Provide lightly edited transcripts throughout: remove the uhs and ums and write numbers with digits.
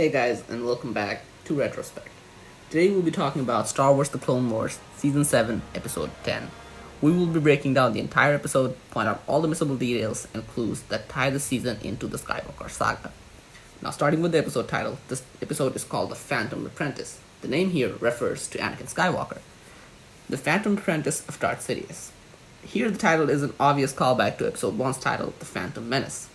Hey guys, and welcome back to Retrospect. Today we'll be talking about Star Wars The Clone Wars, Season 7, Episode 10. We will be breaking down the entire episode, point out all the missable details and clues that tie the season into the Skywalker saga. Now, starting with the episode title, this episode is called The Phantom Apprentice. The name here refers to Anakin Skywalker, the Phantom Apprentice of Darth Sidious. Here, the title is an obvious callback to Episode 1's title, The Phantom Menace.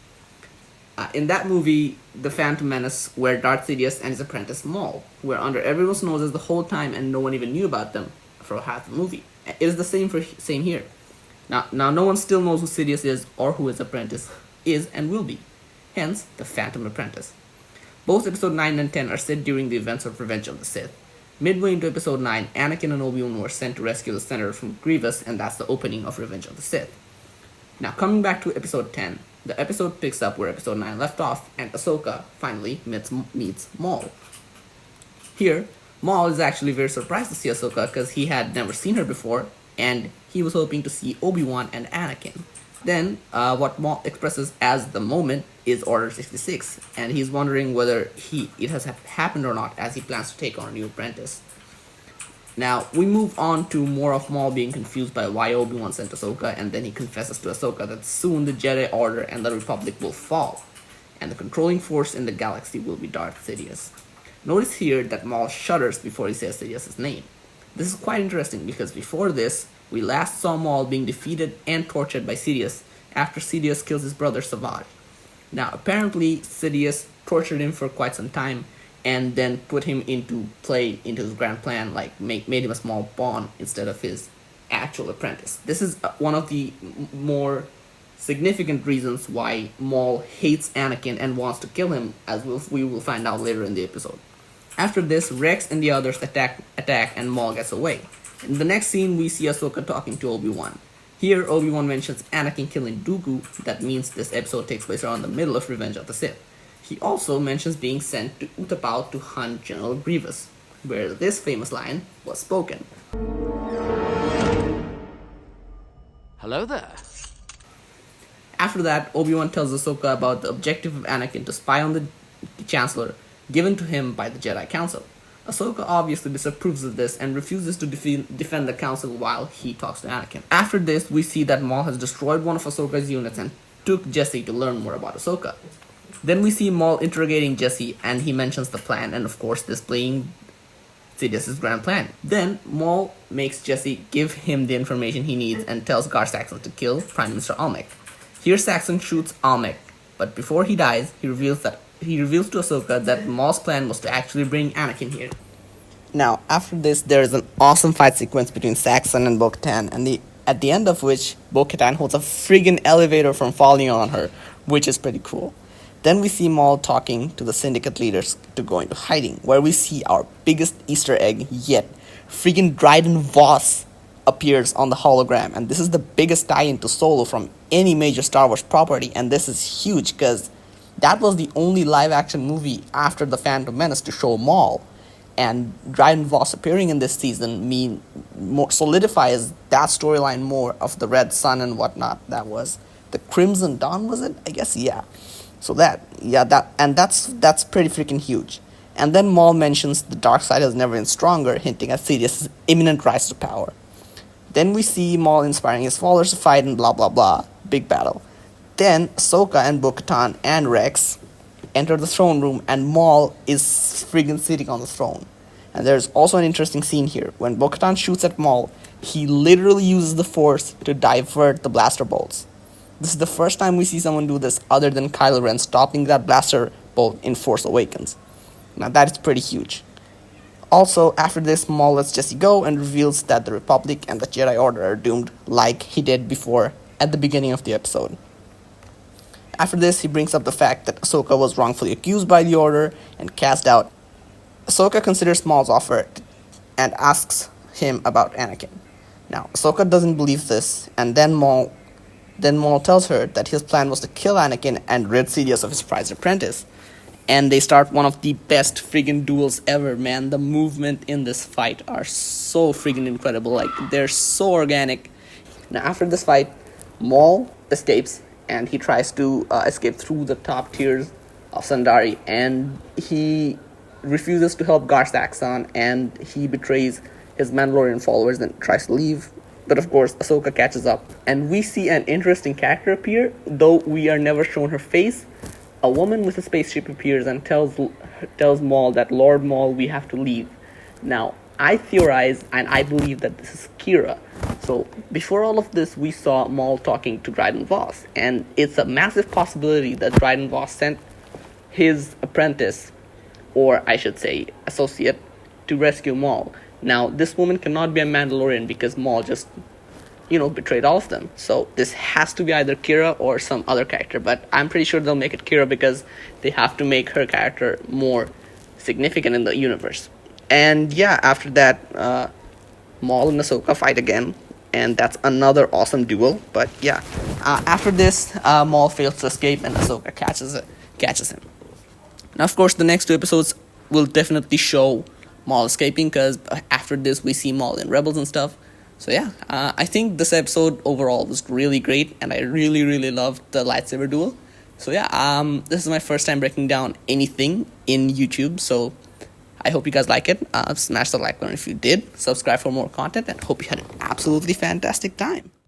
In that movie, The Phantom Menace, where Darth Sidious and his apprentice Maul were under everyone's noses the whole time and no one even knew about them for half the movie. It is the same here. Now, no one still knows who Sidious is or who his apprentice is and will be. Hence, The Phantom Apprentice. Both Episode 9 and 10 are set during the events of Revenge of the Sith. Midway into Episode 9, Anakin and Obi-Wan were sent to rescue the Senator from Grievous, and that's the opening of Revenge of the Sith. Now, coming back to Episode 10, the episode picks up where Episode 9 left off, and Ahsoka finally meets Maul. Here, Maul is actually very surprised to see Ahsoka because he had never seen her before, and he was hoping to see Obi-Wan and Anakin. Then, what Maul expresses as the moment is Order 66, and he's wondering whether it has happened or not as he plans to take on a new apprentice. Now, we move on to more of Maul being confused by why Obi-Wan sent Ahsoka, and then he confesses to Ahsoka that soon the Jedi Order and the Republic will fall, and the controlling force in the galaxy will be Darth Sidious. Notice here that Maul shudders before he says Sidious's name. This is quite interesting because before this, we last saw Maul being defeated and tortured by Sidious after Sidious kills his brother Savage. Now, apparently, Sidious tortured him for quite some time, and then put him into his grand plan, like made him a small pawn instead of his actual apprentice. This is one of the more significant reasons why Maul hates Anakin and wants to kill him, as we will find out later in the episode. After this, Rex and the others attack and Maul gets away. In the next scene, we see Ahsoka talking to Obi-Wan. Here, Obi-Wan mentions Anakin killing Dooku. That means this episode takes place around the middle of Revenge of the Sith. He also mentions being sent to Utapau to hunt General Grievous, where this famous line was spoken. Hello there. After that, Obi-Wan tells Ahsoka about the objective of Anakin to spy on the Chancellor given to him by the Jedi Council. Ahsoka obviously disapproves of this and refuses to defend the Council while he talks to Anakin. After this, we see that Maul has destroyed one of Ahsoka's units and took Jesse to learn more about Ahsoka. Then we see Maul interrogating Jesse, and he mentions the plan, and of course displaying Sidious's grand plan. Then Maul makes Jesse give him the information he needs and tells Gar Saxon to kill Prime Minister Almec. Here Saxon shoots Almec, but before he dies, he reveals to Ahsoka that Maul's plan was to actually bring Anakin here. Now, after this, there is an awesome fight sequence between Saxon and Bo-Katan, and at the end of which, Bo-Katan holds a friggin' elevator from falling on her, which is pretty cool. Then we see Maul talking to the Syndicate leaders to go into hiding, where we see our biggest Easter egg yet. Friggin' Dryden Voss appears on the hologram, and this is the biggest tie-in to Solo from any major Star Wars property, and this is huge because that was the only live-action movie after The Phantom Menace to show Maul, and Dryden Voss appearing in this season solidifies that storyline more of the Red Sun and whatnot. That was the Crimson Dawn, was it? I guess, yeah. So that's pretty freaking huge. And then Maul mentions the dark side has never been stronger, hinting at Sidious's imminent rise to power. Then we see Maul inspiring his followers to fight and blah blah blah. Big battle. Then Ahsoka and Bo-Katan and Rex enter the throne room, and Maul is friggin' sitting on the throne. And there's also an interesting scene here. When Bo-Katan shoots at Maul, he literally uses the Force to divert the blaster bolts. This is the first time we see someone do this other than Kylo Ren stopping that blaster bolt in Force Awakens. Now that is pretty huge. Also, after this, Maul lets Jesse go and reveals that the Republic and the Jedi Order are doomed, like he did before at the beginning of the episode. After this, he brings up the fact that Ahsoka was wrongfully accused by the Order and cast out. Ahsoka considers Maul's offer and asks him about Anakin. Now, Ahsoka doesn't believe this, and then Maul tells her that his plan was to kill Anakin and rid Sidious of his prized apprentice. And they start one of the best friggin' duels ever, man. The movement in this fight are so friggin' incredible. Like, they're so organic. Now, after this fight, Maul escapes, and he tries to escape through the top tiers of Sundari, and he refuses to help Gar-Saxon, and he betrays his Mandalorian followers and tries to leave. But of course, Ahsoka catches up, and we see an interesting character appear, though we are never shown her face. A woman with a spaceship appears and tells Maul that, Lord Maul, we have to leave. Now, I theorize and I believe that this is Kira. So, before all of this, we saw Maul talking to Dryden Voss, and it's a massive possibility that Dryden Voss sent his apprentice, or I should say associate, to rescue Maul. Now, this woman cannot be a Mandalorian because Maul just, betrayed all of them. So this has to be either Kira or some other character, but I'm pretty sure they'll make it Kira because they have to make her character more significant in the universe. And yeah, after that, Maul and Ahsoka fight again, and that's another awesome duel. But yeah, after this, Maul fails to escape, and Ahsoka catches him. Now, of course, the next 2 episodes will definitely show Maul escaping, because after this we see Maul in Rebels and stuff. So yeah, I think this episode overall was really great, and I really, really loved the lightsaber duel. So yeah, this is my first time breaking down anything in YouTube, so I hope you guys like it. Smash the like button if you did, subscribe for more content, and hope you had an absolutely fantastic time.